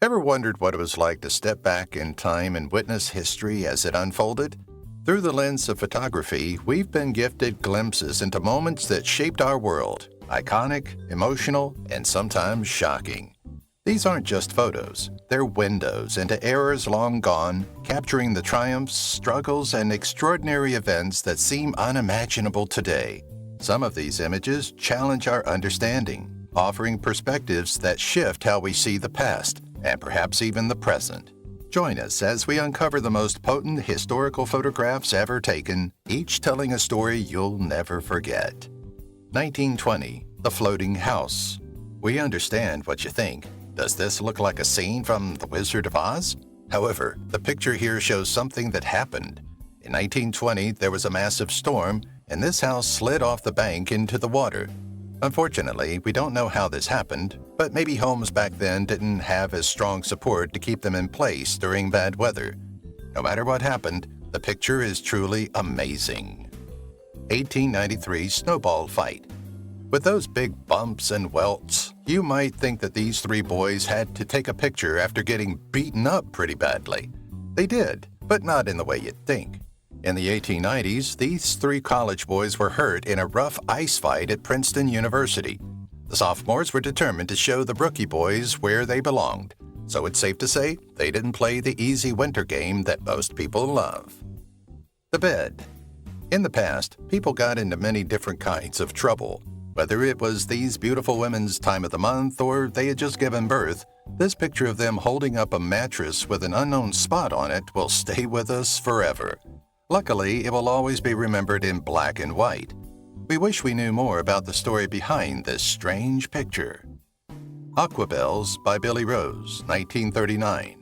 Ever wondered what it was like to step back in time and witness history as it unfolded? Through the lens of photography, we've been gifted glimpses into moments that shaped our world, iconic, emotional, and sometimes shocking. These aren't just photos, they're windows into eras long gone, capturing the triumphs, struggles, and extraordinary events that seem unimaginable today. Some of these images challenge our understanding, offering perspectives that shift how we see the past, and perhaps even the present. Join us as we uncover the most potent historical photographs ever taken, each telling a story you'll never forget. 1920, The Floating House. We understand what you think. Does this look like a scene from The Wizard of Oz? However, the picture here shows something that happened. In 1920, there was a massive storm, and this house slid off the bank into the water. Unfortunately, we don't know how this happened, but maybe homes back then didn't have as strong support to keep them in place during bad weather. No matter what happened, the picture is truly amazing. 1893 Snowball Fight. With those big bumps and welts, you might think that these three boys had to take a picture after getting beaten up pretty badly. They did, but not in the way you'd think. In the 1890s, these three college boys were hurt in a rough ice fight at Princeton University. The sophomores were determined to show the rookie boys where they belonged, so it's safe to say they didn't play the easy winter game that most people love. The bed. In the past, people got into many different kinds of trouble. Whether it was these beautiful women's time of the month or they had just given birth, this picture of them holding up a mattress with an unknown spot on it will stay with us forever. Luckily, it will always be remembered in black and white. We wish we knew more about the story behind this strange picture. Aquabells by Billy Rose, 1939.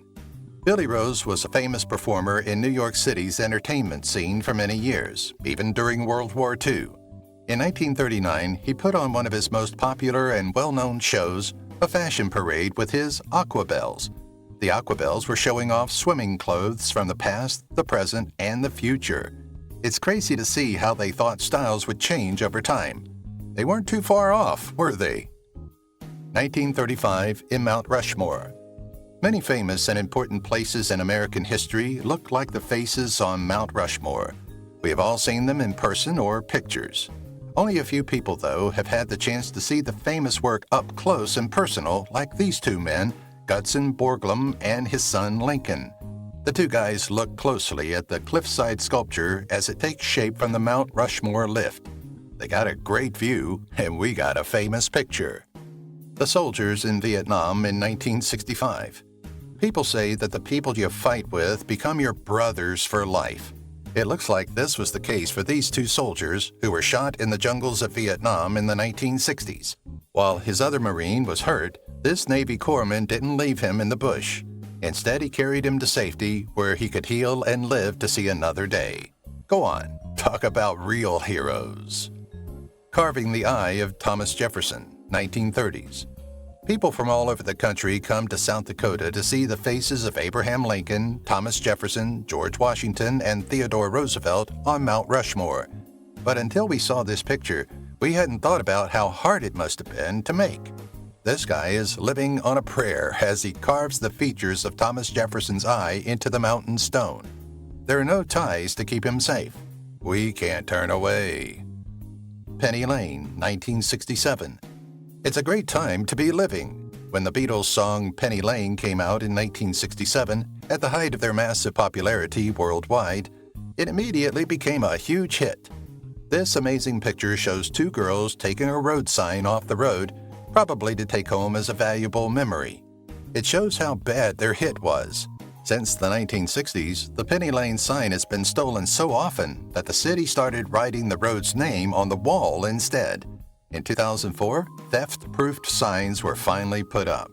Billy Rose was a famous performer in New York City's entertainment scene for many years, even during World War II. In 1939, he put on one of his most popular and well-known shows, a fashion parade with his Aquabells. The Aquabells were showing off swimming clothes from the past, the present, and the future. It's crazy to see how they thought styles would change over time. They weren't too far off, were they? 1935 in Mount Rushmore. Many famous and important places in American history look like the faces on Mount Rushmore. We have all seen them in person or pictures. Only a few people, though, have had the chance to see the famous work up close and personal like these two men, Gutzon Borglum and his son Lincoln. The two guys look closely at the cliffside sculpture as it takes shape from the Mount Rushmore lift. They got a great view, and we got a famous picture. The soldiers in Vietnam in 1965. People say that the people you fight with become your brothers for life. It looks like this was the case for these two soldiers who were shot in the jungles of Vietnam in the 1960s. While his other Marine was hurt, this Navy corpsman didn't leave him in the bush. Instead, he carried him to safety where he could heal and live to see another day. Go on, talk about real heroes. Carving the Eye of Thomas Jefferson, 1930s. People from all over the country come to South Dakota to see the faces of Abraham Lincoln, Thomas Jefferson, George Washington, and Theodore Roosevelt on Mount Rushmore. But until we saw this picture, we hadn't thought about how hard it must have been to make. This guy is living on a prayer as he carves the features of Thomas Jefferson's eye into the mountain stone. There are no ties to keep him safe. We can't turn away. Penny Lane, 1967. It's a great time to be living. When the Beatles' song Penny Lane came out in 1967, at the height of their massive popularity worldwide, it immediately became a huge hit. This amazing picture shows two girls taking a road sign off the road, probably to take home as a valuable memory. It shows how bad their hit was. Since the 1960s, the Penny Lane sign has been stolen so often that the city started writing the road's name on the wall instead. In 2004, theft-proofed signs were finally put up.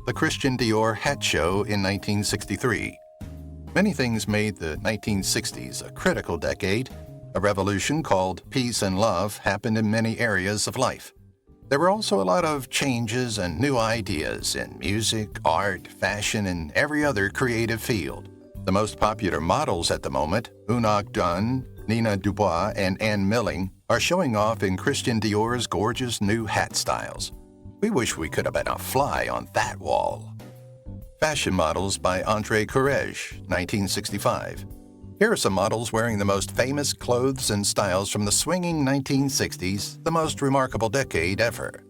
The Christian Dior hat show in 1963. Many things made the 1960s a critical decade. A revolution called peace and love happened in many areas of life. There were also a lot of changes and new ideas in music, art, fashion, and every other creative field. The most popular models at the moment, Unok Dunn, Nina Dubois, and Anne Milling, are showing off in Christian Dior's gorgeous new hat styles. We wish we could have been a fly on that wall. Fashion Models by André Courrèges, 1965. Here are some models wearing the most famous clothes and styles from the swinging 1960s, the most remarkable decade ever.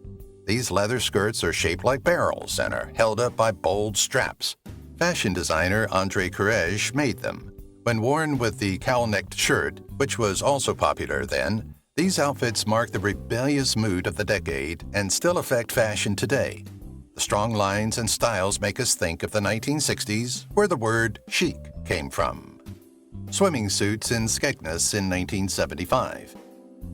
These leather skirts are shaped like barrels and are held up by bold straps. Fashion designer André Courrèges made them. When worn with the cowl-necked shirt, which was also popular then, these outfits mark the rebellious mood of the decade and still affect fashion today. The strong lines and styles make us think of the 1960s, where the word chic came from. Swimming suits in Skegness in 1975.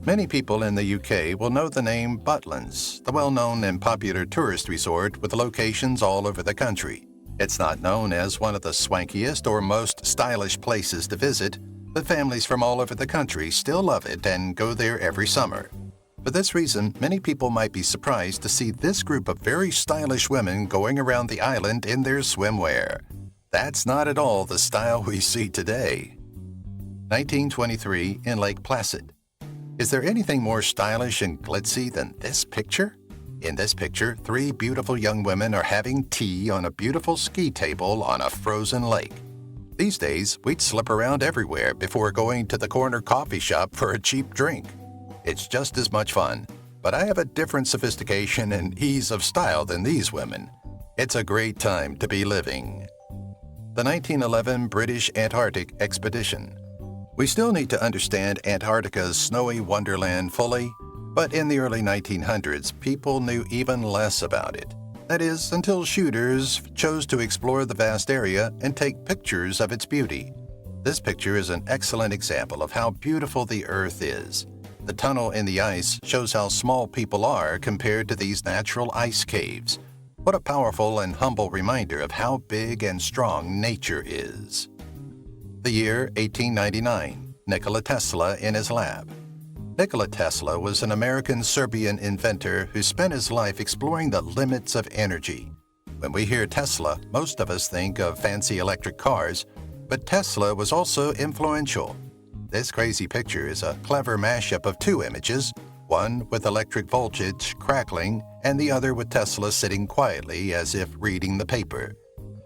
Many people in the UK will know the name Butlins, the well-known and popular tourist resort with locations all over the country. It's not known as one of the swankiest or most stylish places to visit, but families from all over the country still love it and go there every summer. For this reason, many people might be surprised to see this group of very stylish women going around the island in their swimwear. That's not at all the style we see today. 1923 in Lake Placet. Is there anything more stylish and glitzy than this picture? In this picture, 3 beautiful young women are having tea on a beautiful ski table on a frozen lake. These days, we'd slip around everywhere before going to the corner coffee shop for a cheap drink. It's just as much fun, but I have a different sophistication and ease of style than these women. It's a great time to be living. The 1911 British Antarctic Expedition. We still need to understand Antarctica's snowy wonderland fully, but in the early 1900s, people knew even less about it. That is, until shooters chose to explore the vast area and take pictures of its beauty. This picture is an excellent example of how beautiful the Earth is. The tunnel in the ice shows how small people are compared to these natural ice caves. What a powerful and humble reminder of how big and strong nature is. The year 1899, Nicola Tesla in his lab. Nicola Tesla was an American-Serbian inventor who spent his life exploring the limits of energy. When we hear Tesla, most of us think of fancy electric cars, but Tesla was also influential. This crazy picture is a clever mashup of 2 images, one with electric voltage crackling and the other with Tesla sitting quietly as if reading the paper.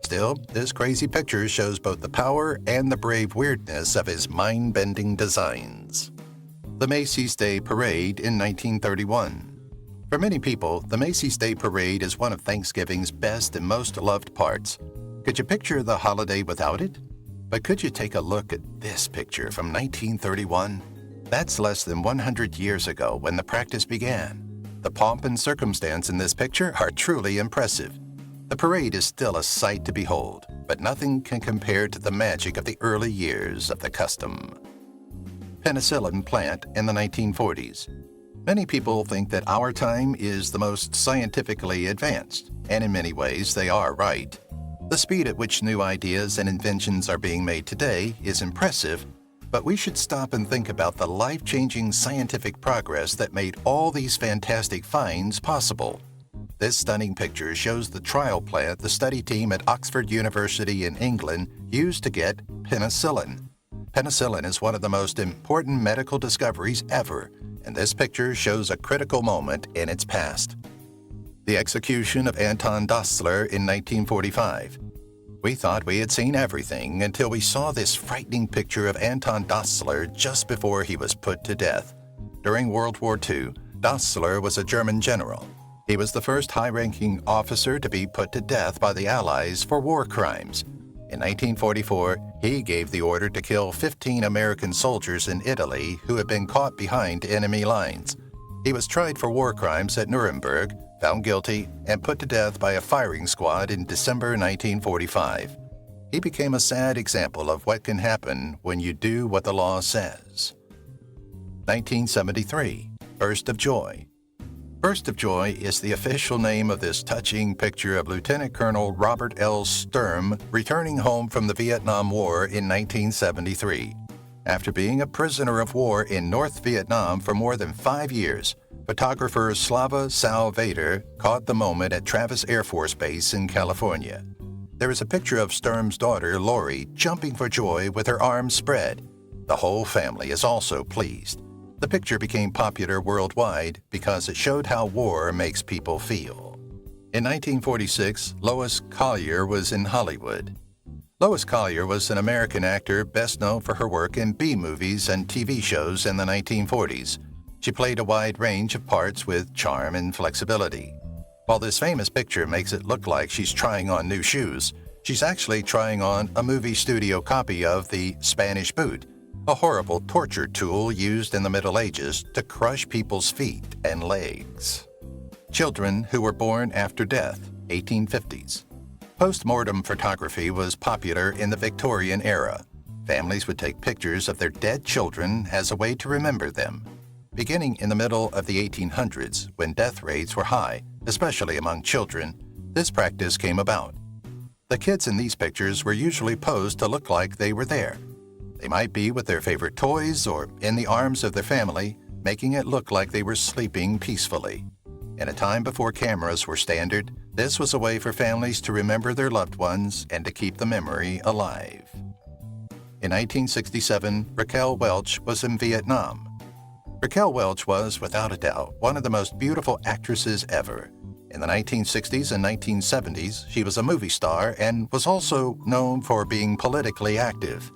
Still, this crazy picture shows both the power and the brave weirdness of his mind-bending designs. The Macys Day Parade in 1931. For many people, the Macys Day Parade is one of Thanksgiving's best and most loved parts. Could you picture the holiday without it? But could you take a look at this picture from 1931? That's less than 100 years ago when the practice began. The pomp and circumstance in this picture are truly impressive. The parade is still a sight to behold, but nothing can compare to the magic of the early years of the custom. Penicillin plant in the 1940s. Many people think that our time is the most scientifically advanced, and in many ways they are right. The speed at which new ideas and inventions are being made today is impressive, but we should stop and think about the life-changing scientific progress that made all these fantastic finds possible. This stunning picture shows the trial plant the study team at Oxford University in England used to get penicillin. Penicillin is one of the most important medical discoveries ever, and this picture shows a critical moment in its past. The Execution of Antondler in 1945. We thought we had seen everything until we saw this frightening picture of Antondler just before he was put to death. During World War II, Dassler was a German general. He was the first high-ranking officer to be put to death by the Allies for war crimes. In 1944, he gave the order to kill 15 American soldiers in Italy who had been caught behind enemy lines. He was tried for war crimes at Nuremberg, found guilty, and put to death by a firing squad in December 1945. He became a sad example of what can happen when you do what the law says. 1973, Burst of Joy. Burst of Joy is the official name of this touching picture of Lieutenant Colonel Robert L. Sturm returning home from the Vietnam War in 1973. After being a prisoner of war in North Vietnam for more than 5 years, photographer Slava Salvator caught the moment at Travis Air Force Base in California. There is a picture of Sturm's daughter, Lori, jumping for joy with her arms spread. The whole family is also pleased. The picture became popular worldwide because it showed how war makes people feel. In 1946, Lois Collier was in Hollywood. Lois Collier was an American actor best known for her work in B-movies and TV shows in the 1940s. She played a wide range of parts with charm and flexibility. While this famous picture makes it look like she's trying on new shoes, she's actually trying on a movie studio copy of the Spanish boot, a horrible torture tool used in the Middle Ages to crush people's feet and legs. Children who were born after death, 1850s. Post-mortem photography was popular in the Victorian era. Families would take pictures of their dead children as a way to remember them. Beginning in the middle of the 1800s, when death rates were high, especially among children, this practice came about. The kids in these pictures were usually posed to look like they were there. They might be with their favorite toys or in the arms of their family, making it look like they were sleeping peacefully. In a time before cameras were standard, this was a way for families to remember their loved ones and to keep the memory alive. In 1967, Raquel Welch was in Vietnam. Raquel Welch was, without a doubt, one of the most beautiful actresses ever. In the 1960s and 1970s, she was a movie star and was also known for being politically active.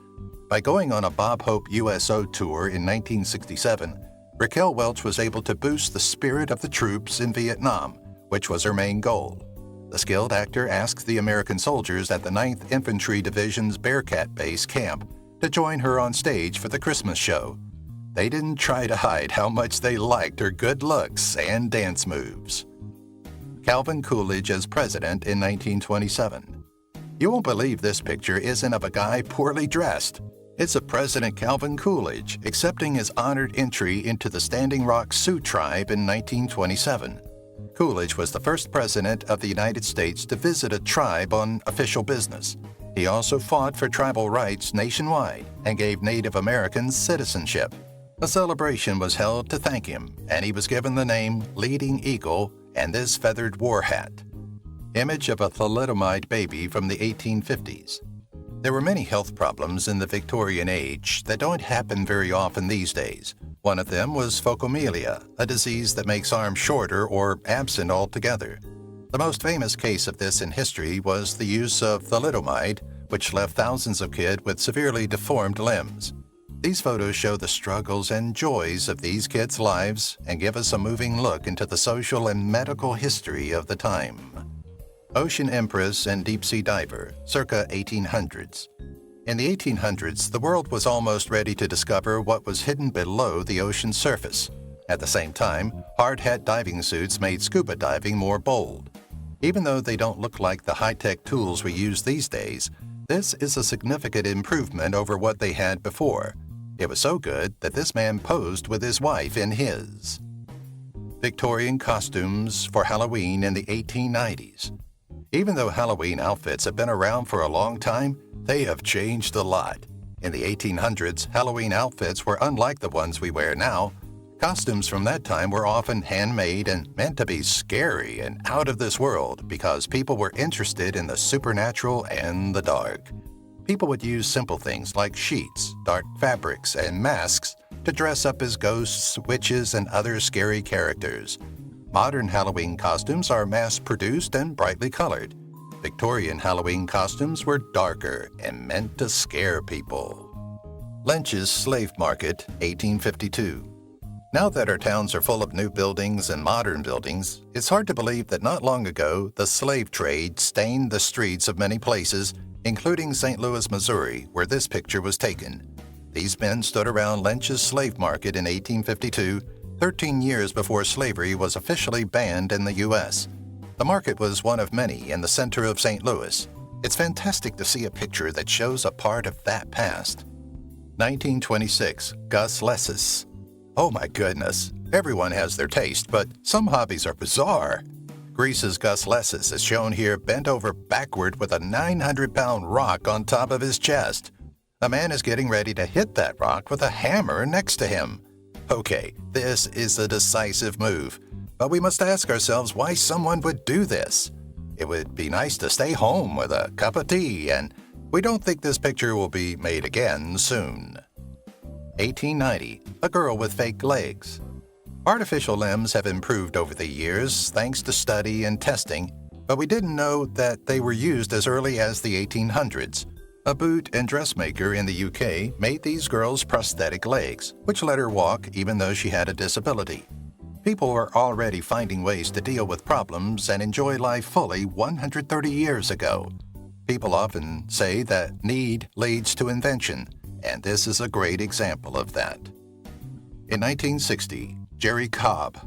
By going on a Bob Hope USO tour in 1967, Raquel Welch was able to boost the spirit of the troops in Vietnam, which was her main goal. The skilled actor asked the American soldiers at the 9th Infantry Division's Bearcat Base camp to join her on stage for the Christmas show. They didn't try to hide how much they liked her good looks and dance moves. Calvin Coolidge as president in 1927. You won't believe this picture isn't of a guy poorly dressed. It's of President Calvin Coolidge accepting his honored entry into the Standing Rock Sioux tribe in 1927. Coolidge was the first president of the United States to visit a tribe on official business. He also fought for tribal rights nationwide and gave Native Americans citizenship. A celebration was held to thank him, and he was given the name Leading Eagle and this feathered war hat. Image of a thalidomide baby from the 1850s. There were many health problems in the Victorian age that don't happen very often these days. One of them was phocomelia, a disease that makes arms shorter or absent altogether. The most famous case of this in history was the use of thalidomide, which left thousands of kids with severely deformed limbs. These photos show the struggles and joys of these kids' lives and give us a moving look into the social and medical history of the time. Ocean Empress and Deep Sea Diver, circa 1800s. In the 1800s, the world was almost ready to discover what was hidden below the ocean's surface. At the same time, hard-hat diving suits made scuba diving more bold. Even though they don't look like the high-tech tools we use these days, this is a significant improvement over what they had before. It was so good that this man posed with his wife in his. Victorian costumes for Halloween in the 1890s. Even though Halloween outfits have been around for a long time, they have changed a lot. In the 1800s, Halloween outfits were unlike the ones we wear now. Costumes from that time were often handmade and meant to be scary and out of this world because people were interested in the supernatural and the dark. People would use simple things like sheets, dark fabrics, and masks to dress up as ghosts, witches, and other scary characters. Modern Halloween costumes are mass-produced and brightly colored. Victorian Halloween costumes were darker and meant to scare people. Lynch's Slave Market, 1852. Now that our towns are full of new buildings and modern buildings, it's hard to believe that not long ago, the slave trade stained the streets of many places, including St. Louis, Missouri, where this picture was taken. These men stood around Lynch's Slave Market in 1852, 13 years before slavery was officially banned in the U.S. The market was one of many in the center of St. Louis. It's fantastic to see a picture that shows a part of that past. 1926, Gus Leses. Oh my goodness, everyone has their taste, but some hobbies are bizarre. Greece's Gus Leses is shown here bent over backward with a 900-pound rock on top of his chest. A man is getting ready to hit that rock with a hammer next to him. Okay, this is a decisive move, but we must ask ourselves why someone would do this. It would be nice to stay home with a cup of tea, and we don't think this picture will be made again soon. 1890, a girl with fake legs. Artificial limbs have improved over the years thanks to study and testing. but we didn't know that they were used as early as the 1800s. A boot and dressmaker in the UK made these girls prosthetic legs, which let her walk even though she had a disability. People were already finding ways to deal with problems and enjoy life fully 130 years ago. People often say that need leads to invention, and this is a great example of that. In 1960, Jerry Cobb.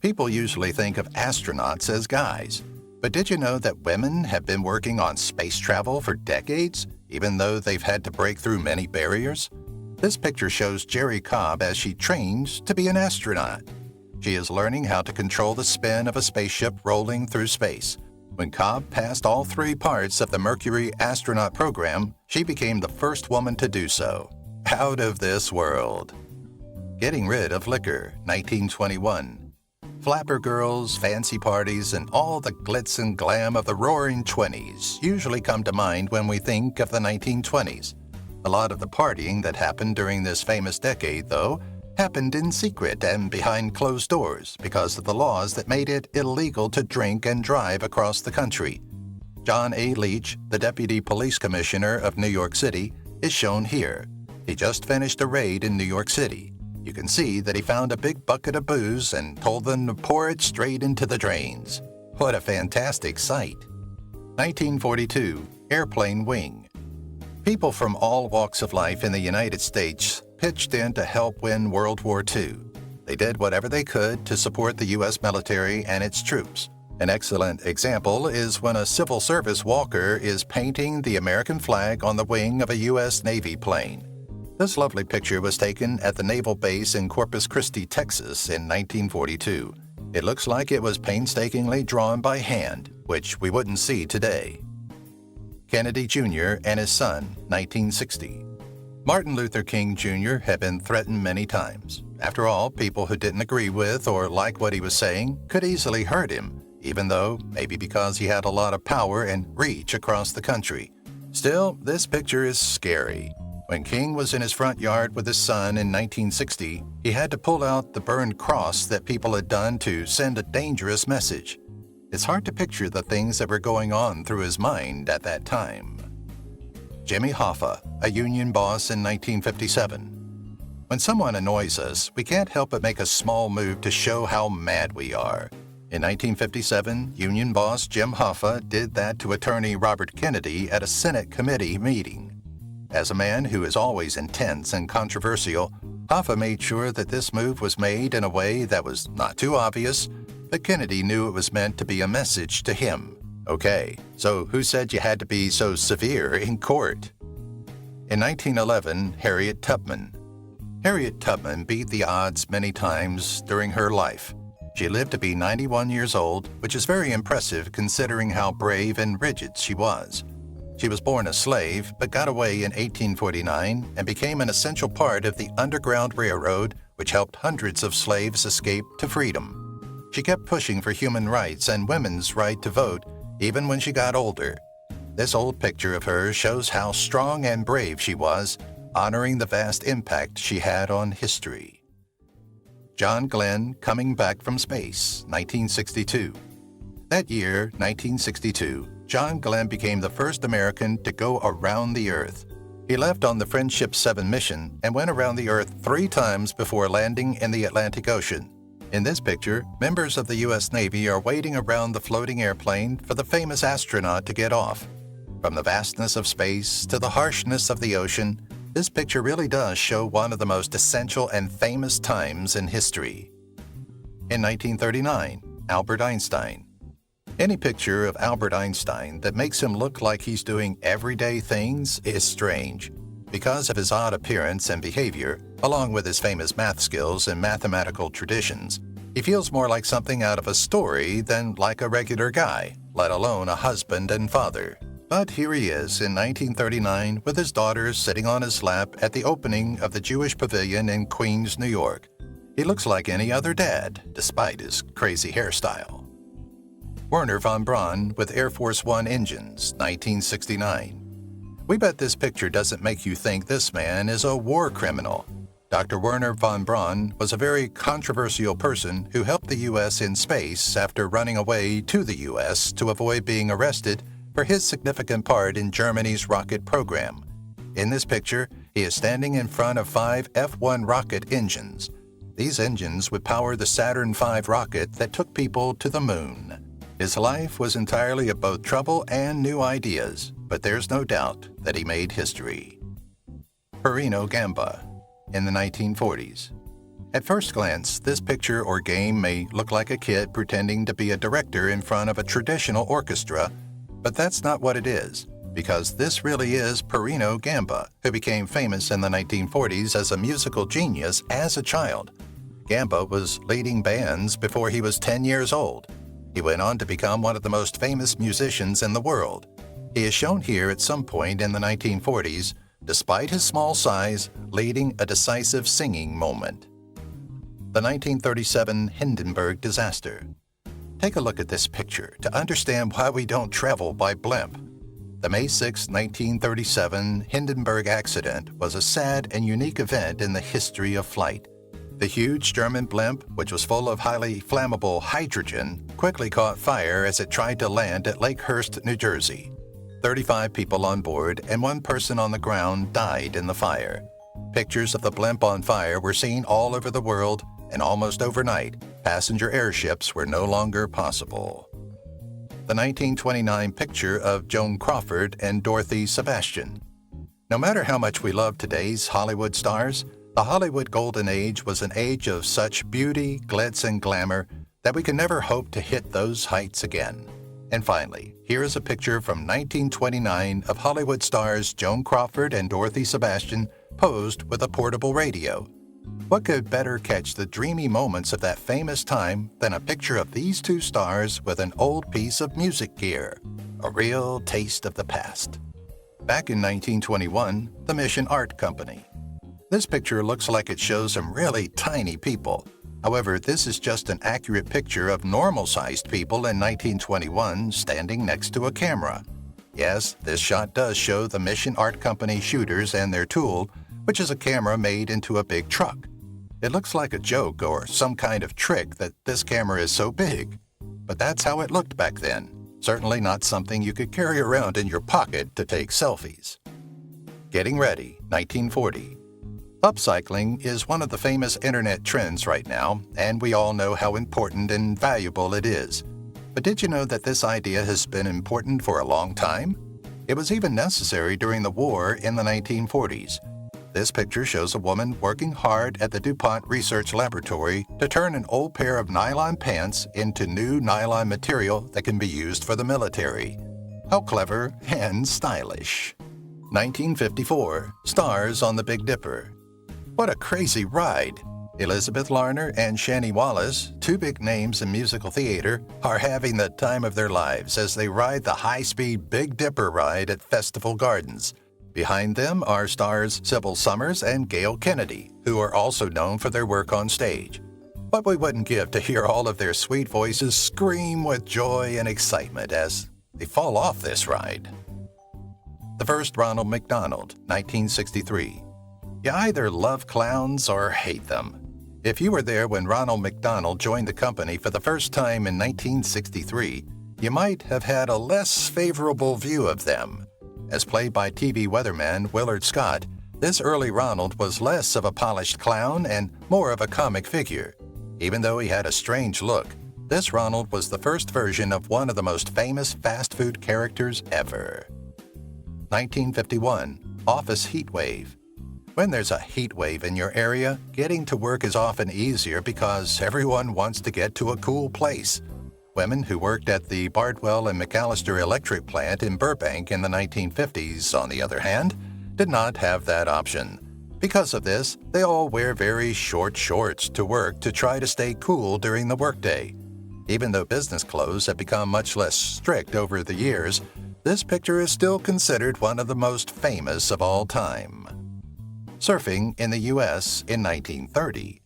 People usually think of astronauts as guys, but did you know that women have been working on space travel for decades, even though they've had to break through many barriers? This picture shows Jerry Cobb as she trains to be an astronaut. She is learning how to control the spin of a spaceship rolling through space. When Cobb passed all 3 parts of the Mercury astronaut program, she became the first woman to do so. Out of this world. Getting rid of liquor, 1921. Flapper girls, fancy parties, and all the glitz and glam of the roaring 20s usually come to mind when we think of the 1920s. A lot of the partying that happened during this famous decade, though, happened in secret and behind closed doors because of the laws that made it illegal to drink and drive across the country. John A. Leach, the Deputy Police Commissioner of New York City, is shown here. He just finished a raid in New York City. You can see that he found a big bucket of booze and told them to pour it straight into the drains. What a fantastic sight. 1942, Airplane Wing. People from all walks of life in the United States pitched in to help win World War II. They did whatever they could to support the U.S. military and its troops. An excellent example is when a civil service walker is painting the American flag on the wing of a U.S. Navy plane. This lovely picture was taken at the naval base in Corpus Christi, Texas in 1942. It looks like it was painstakingly drawn by hand, which we wouldn't see today. Kennedy Jr. and his son, 1960. Martin Luther King Jr. had been threatened many times. After all, people who didn't agree with or like what he was saying could easily hurt him, even though maybe because he had a lot of power and reach across the country. Still, this picture is scary. When King was in his front yard with his son in 1960, he had to pull out the burned cross that people had done to send a dangerous message. It's hard to picture the things that were going on through his mind at that time. Jimmy Hoffa, a union boss in 1957. When someone annoys us, we can't help but make a small move to show how mad we are. In 1957, union boss Jim Hoffa did that to attorney Robert Kennedy at a Senate committee meeting. As a man who is always intense and controversial, Hoffa made sure that this move was made in a way that was not too obvious, but Kennedy knew it was meant to be a message to him. Okay, so who said you had to be so severe in court? In 1911, Harriet Tubman. Harriet Tubman beat the odds many times during her life. She lived to be 91 years old, which is very impressive considering how brave and rigid she was. She was born a slave, but got away in 1849 and became an essential part of the Underground Railroad, which helped hundreds of slaves escape to freedom. She kept pushing for human rights and women's right to vote, even when she got older. This old picture of her shows how strong and brave she was, honoring the vast impact she had on history. John Glenn coming back from space, 1962. That year, 1962, John Glenn became the first American to go around the Earth. He left on the Friendship 7 mission and went around the Earth 3 times before landing in the Atlantic Ocean. In this picture, members of the U.S. Navy are waiting around the floating airplane for the famous astronaut to get off. From the vastness of space to the harshness of the ocean, this picture really does show one of the most essential and famous times in history. In 1939, Albert Einstein. Any picture of Albert Einstein that makes him look like he's doing everyday things is strange. Because of his odd appearance and behavior, along with his famous math skills and mathematical traditions, he feels more like something out of a story than like a regular guy, let alone a husband and father. But here he is in 1939 with his daughter sitting on his lap at the opening of the Jewish Pavilion in Queens, New York. He looks like any other dad, despite his crazy hairstyle. Werner Von Brun with Air Force One engines, 1969. We bet this picture doesn't make you think this man is a war criminal. Dr. Werner Von Brun was a very controversial person who helped the U.S. in space after running away to the U.S. to avoid being arrested for his significant part in Germany's rocket program. In this picture, he is standing in front of 5 F-1 rocket engines. These engines would power the Saturn V rocket that took people to the moon. His life was entirely of both trouble and new ideas, but there's no doubt that he made history. Perino Gamba. In the 1940s. At first glance, this picture or game may look like a kid pretending to be a director in front of a traditional orchestra, but that's not what it is, because this really is Perino Gamba, who became famous in the 1940s as a musical genius as a child. Gamba was leading bands before he was 10 years old. He went on to become one of the most famous musicians in the world. He is shown here at some point in the 1940s, despite his small size, leading a decisive singing moment. The 1937 Hindenburg Disaster. Take a look at this picture to understand why we don't travel by blimp. The May 6, 1937 Hindenburg accident was a sad and unique event in the history of flight. The huge German blimp, which was full of highly flammable hydrogen, quickly caught fire as it tried to land at Lakehurst, New Jersey. 35 people on board and 1 person on the ground died in the fire. Pictures of the blimp on fire were seen all over the world, and almost overnight, passenger airships were no longer possible. The 1929 picture of Joan Crawford and Dorothy Sebastian. No matter how much we love today's Hollywood stars, the Hollywood Golden Age was an age of such beauty, glitz, and glamour that we can never hope to hit those heights again. And finally, here is a picture from 1929 of Hollywood stars Joan Crawford and Dorothy Sebastian posed with a portable radio. What could better catch the dreamy moments of that famous time than a picture of these 2 stars with an old piece of music gear? A real taste of the past. Back in 1921, the Mission Art Company. This picture looks like it shows some really tiny people. However, this is just an accurate picture of normal-sized people in 1921 standing next to a camera. Yes, this shot does show the Mission Art Company shooters and their tool, which is a camera made into a big truck. It looks like a joke or some kind of trick that this camera is so big. But that's how it looked back then. Certainly not something you could carry around in your pocket to take selfies. Getting ready, 1940. Upcycling is one of the famous internet trends right now, and we all know how important and valuable it is. But did you know that this idea has been important for a long time? It was even necessary during the war in the 1940s. This picture shows a woman working hard at the DuPont Research Laboratory to turn an old pair of nylon pants into new nylon material that can be used for the military. How clever and stylish. 1954, Stars on the Big Dipper. What a crazy ride! Elizabeth Larner and Shani Wallace, 2 big names in musical theater, are having the time of their lives as they ride the high-speed Big Dipper ride at Festival Gardens. Behind them are stars Sybil Summers and Gail Kennedy, who are also known for their work on stage. What we wouldn't give to hear all of their sweet voices scream with joy and excitement as they fall off this ride. The First Ronald McDonald, 1963. You either love clowns or hate them. If you were there when Ronald McDonald joined the company for the first time in 1963, you might have had a less favorable view of them. As played by TV weatherman Willard Scott, this early Ronald was less of a polished clown and more of a comic figure. Even though he had a strange look, this Ronald was the first version of one of the most famous fast food characters ever. 1951, Office Heatwave. When there's a heat wave in your area, getting to work is often easier because everyone wants to get to a cool place. Women who worked at the Bardwell and McAllister electric plant in Burbank in the 1950s, on the other hand, did not have that option. Because of this, they all wear very short shorts to work to try to stay cool during the workday. Even though business clothes have become much less strict over the years, this picture is still considered one of the most famous of all time. Surfing in the U.S. in 1930.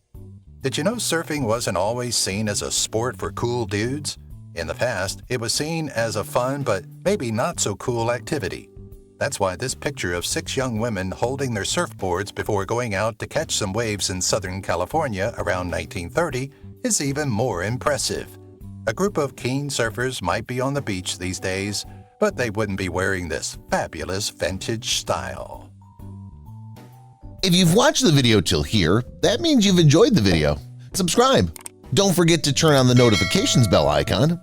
Did you know surfing wasn't always seen as a sport for cool dudes? In the past, it was seen as a fun but maybe not so cool activity. That's why this picture of 6 young women holding their surfboards before going out to catch some waves in Southern California around 1930 is even more impressive. A group of keen surfers might be on the beach these days, but they wouldn't be wearing this fabulous vintage style. If you've watched the video till here, that means you've enjoyed the video. Subscribe. Don't forget to turn on the notifications bell icon